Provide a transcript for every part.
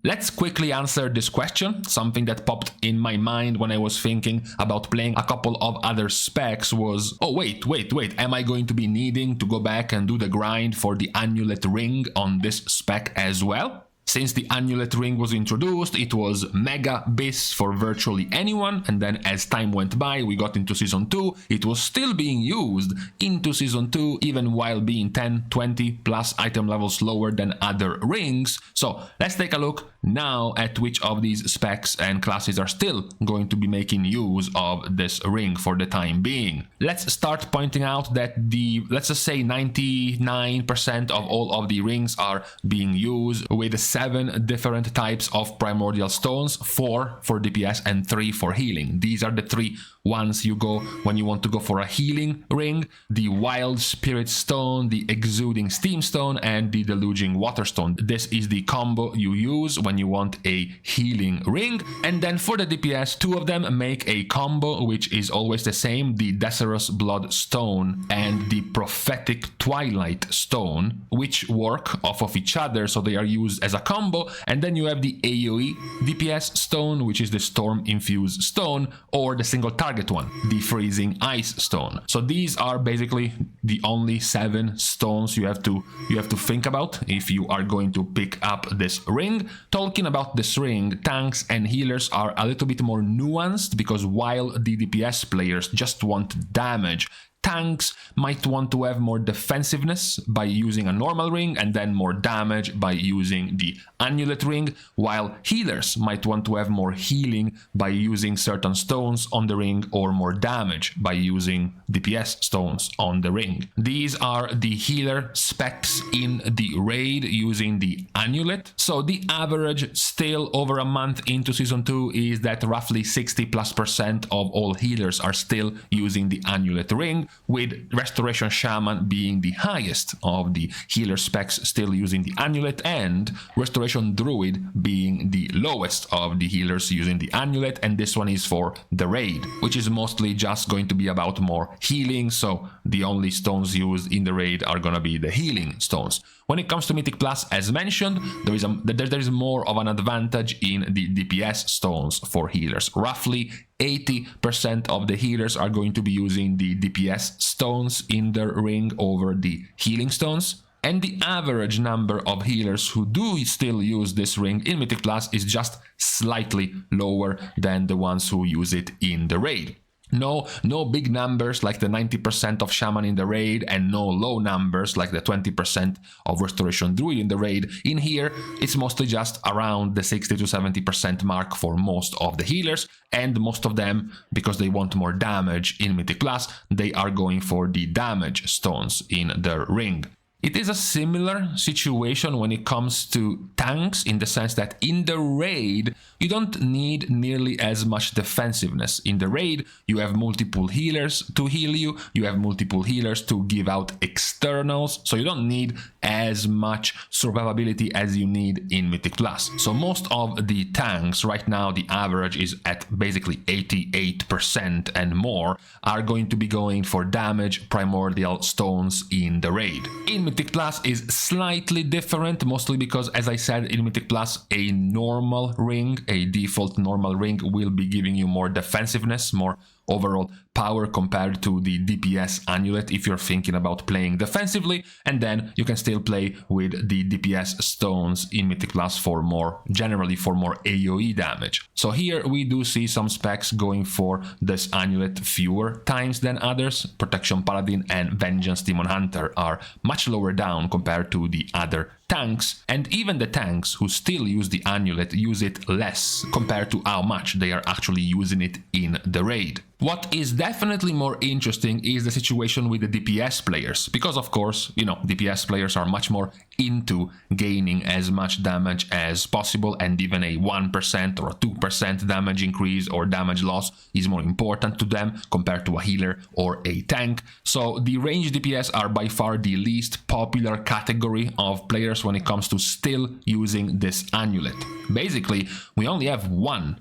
Let's quickly answer this question. Something that popped in my mind when I was thinking about playing a couple of other specs was, oh wait, am I going to be needing to go back and do the grind for the Annulet ring on this spec as well? Since the Annulet ring was introduced, it was mega bis for virtually anyone, and then as time went by, we got into Season 2, it was still being used into Season 2, even while being 10, 20 plus item levels lower than other rings. So let's take a look now at which of these specs and classes are still going to be making use of this ring for the time being. Let's start pointing out that let's just say 99% of all of the rings are being used with 7 different types of primordial stones, 4 for DPS and 3 for healing. These are the 3 ones you go when you want to go for a healing ring: the Wild Spirit Stone, the Exuding Steam Stone, and the Deluging Water Stone. This is the combo you use when you want a healing ring. And then for the DPS, 2 of them make a combo which is always the same: the Desirous Blood Stone and the Prophetic Twilight Stone, which work off of each other, so they are used as a combo. And then you have the AoE DPS stone, which is the Storm Infused Stone, or the single target one, the Freezing Ice Stone. So these are basically the only 7 stones you have to think about if you are going to pick up this ring. Talking about this ring, tanks and healers are a little bit more nuanced, because while the DPS players just want damage, tanks might want to have more defensiveness by using a normal ring and then more damage by using the Annulet ring, while healers might want to have more healing by using certain stones on the ring, or more damage by using DPS stones on the ring. These are the healer specs in the raid using the Annulet. So the average still over a month into Season 2 is that roughly 60+% of all healers are still using the Annulet ring, with Restoration Shaman being the highest of the healer specs still using the Annulet, and Restoration Druid being the lowest of the healers using the Annulet. And this one is for the raid, which is mostly just going to be about more healing, so the only stones used in the raid are gonna be the healing stones. When it comes to Mythic Plus, as mentioned, there is more of an advantage in the DPS stones for healers. Roughly 80% of the healers are going to be using the DPS stones in their ring over the healing stones. And the average number of healers who do still use this ring in Mythic Plus is just slightly lower than the ones who use it in the raid. No big numbers like the 90% of Shaman in the raid, and no low numbers like the 20% of Restoration Druid in the raid. In here, it's mostly just around the 60 to 70% mark for most of the healers, and most of them, because they want more damage in Mythic Plus, they are going for the damage stones in their ring. It is a similar situation when it comes to tanks, in the sense that in the raid, you don't need nearly as much defensiveness. In the raid, you have multiple healers to heal you, you have multiple healers to give out externals, so you don't need as much survivability as you need in Mythic Plus. So most of the tanks, right now the average is at basically 88% and more, are going to be going for damage primordial stones in the raid. In Mythic Plus is slightly different, mostly because, as I said, in Mythic Plus, a normal ring, a default normal ring, will be giving you more defensiveness, more overall power compared to the DPS Annulet if you're thinking about playing defensively, and then you can still play with the DPS stones in Mythic Plus for more, generally for more AoE damage. So here we do see some specs going for this Annulet fewer times than others. Protection Paladin and Vengeance Demon Hunter are much lower down compared to the other tanks, and even the tanks who still use the Annulet use it less compared to how much they are actually using it in the raid. What is definitely more interesting is the situation with the DPS players, because of course, you know, DPS players are much more into gaining as much damage as possible, and even a 1% or a 2% damage increase or damage loss is more important to them compared to a healer or a tank. So the ranged DPS are by far the least popular category of players when it comes to still using this Annulet. Basically, we only have one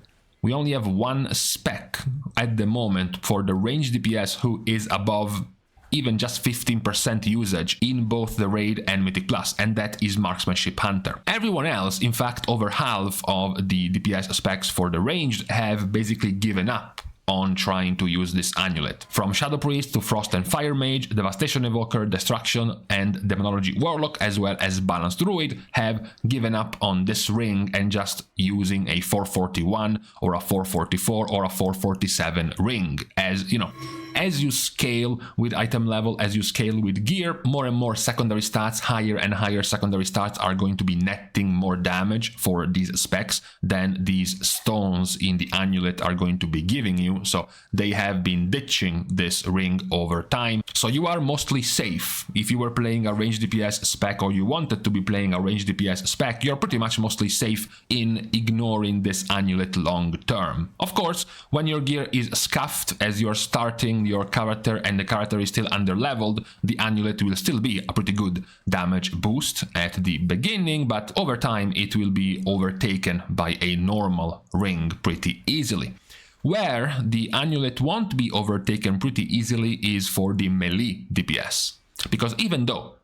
spec at the moment for the ranged DPS who is above even just 15% usage in both the Raid and Mythic Plus, and that is Marksmanship Hunter. Everyone else, in fact over half of the DPS specs for the ranged, have basically given up on trying to use this amulet. From Shadow Priest to Frost and Fire Mage, Devastation Evoker, Destruction and Demonology Warlock, as well as Balanced Druid, have given up on this ring and just using a 441 or a 444 or a 447 ring. As you know, as you scale with item level, as you scale with gear, more and more secondary stats, higher and higher secondary stats are going to be netting more damage for these specs than these stones in the amulet are going to be giving you. So they have been ditching this ring over time. So you are mostly safe. If you were playing a ranged DPS spec, or you wanted to be playing a ranged DPS spec, you're pretty much mostly safe in ignoring this amulet long term. Of course, when your gear is scuffed as you're starting your character and the character is still under leveled, the amulet will still be a pretty good damage boost at the beginning, but over time it will be overtaken by a normal ring pretty easily. Where the amulet won't be overtaken pretty easily is for the melee DPS. Because even though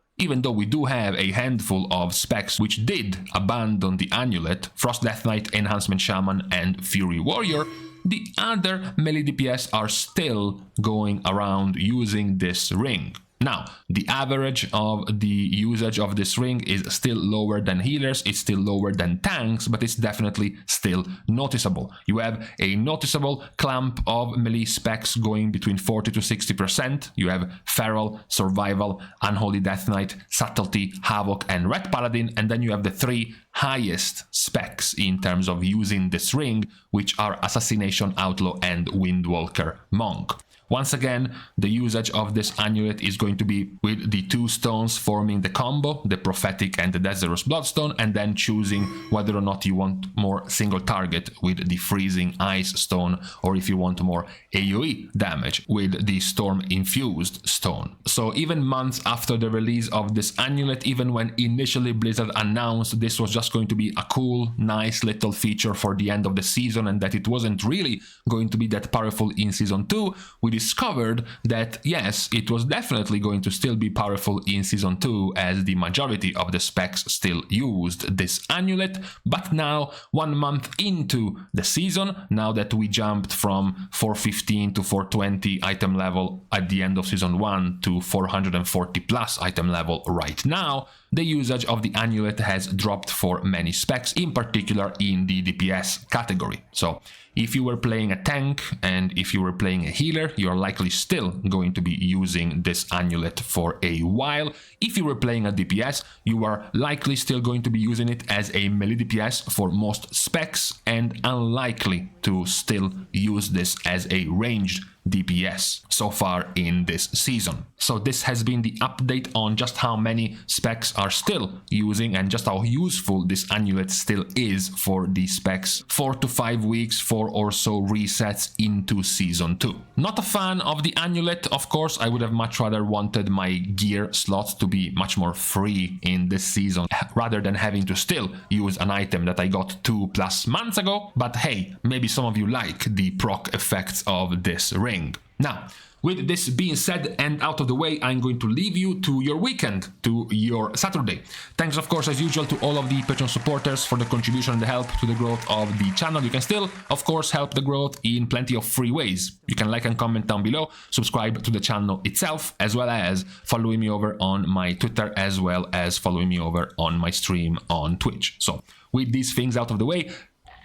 we do have a handful of specs which did abandon the amulet, Frost Death Knight, Enhancement Shaman and Fury Warrior, the other melee DPS are still going around using this ring. Now, the average of the usage of this ring is still lower than healers, it's still lower than tanks, but it's definitely still noticeable. You have a noticeable clump of melee specs going between 40 to 60%. You have Feral, Survival, Unholy Death Knight, Subtlety, Havoc, and Red Paladin, and then you have the three highest specs in terms of using this ring, which are Assassination, Outlaw, and Windwalker Monk. Once again, the usage of this amulet is going to be with the two stones forming the combo, the Prophetic and the Desirous Bloodstone, and then choosing whether or not you want more single target with the Freezing Ice Stone, or if you want more AoE damage with the Storm Infused Stone. So even months after the release of this amulet, even when initially Blizzard announced this was just going to be a cool, nice little feature for the end of the season and that it wasn't really going to be that powerful in Season 2, we discovered that yes, it was definitely going to still be powerful in Season 2 as the majority of the specs still used this amulet, but now, 1 month into the season, now that we jumped from 415 to 420 item level at the end of Season 1 to 440 plus item level right now, the usage of the amulet has dropped for many specs, in particular in the DPS category. So if you were playing a tank and if you were playing a healer, you're likely still going to be using this amulet for a while. If you were playing a DPS, you are likely still going to be using it as a melee DPS for most specs and unlikely to still use this as a ranged DPS so far in this season. So this has been the update on just how many specs are still using and just how useful this amulet still is for the specs 4 to 5 weeks, 4 or so resets into Season 2. Not a fan of the amulet, of course. I would have much rather wanted my gear slots to be much more free in this season rather than having to still use an item that I got 2+ months ago. But hey, maybe some of you like the proc effects of this ring. Now, with this being said and out of the way, I'm going to leave you to your weekend, to your Saturday. Thanks, of course, as usual, to all of the Patreon supporters for the contribution and the help to the growth of the channel. You can still, of course, help the growth in plenty of free ways. You can like and comment down below, subscribe to the channel itself, as well as following me over on my Twitter, as well as following me over on my stream on Twitch. So, with these things out of the way,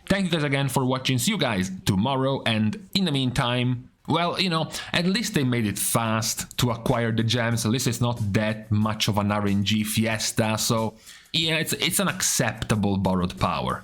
thank you guys again for watching. See you guys tomorrow, and in the meantime, well, you know, at least they made it fast to acquire the gems. At least it's not that much of an RNG fiesta, so yeah, it's an acceptable borrowed power.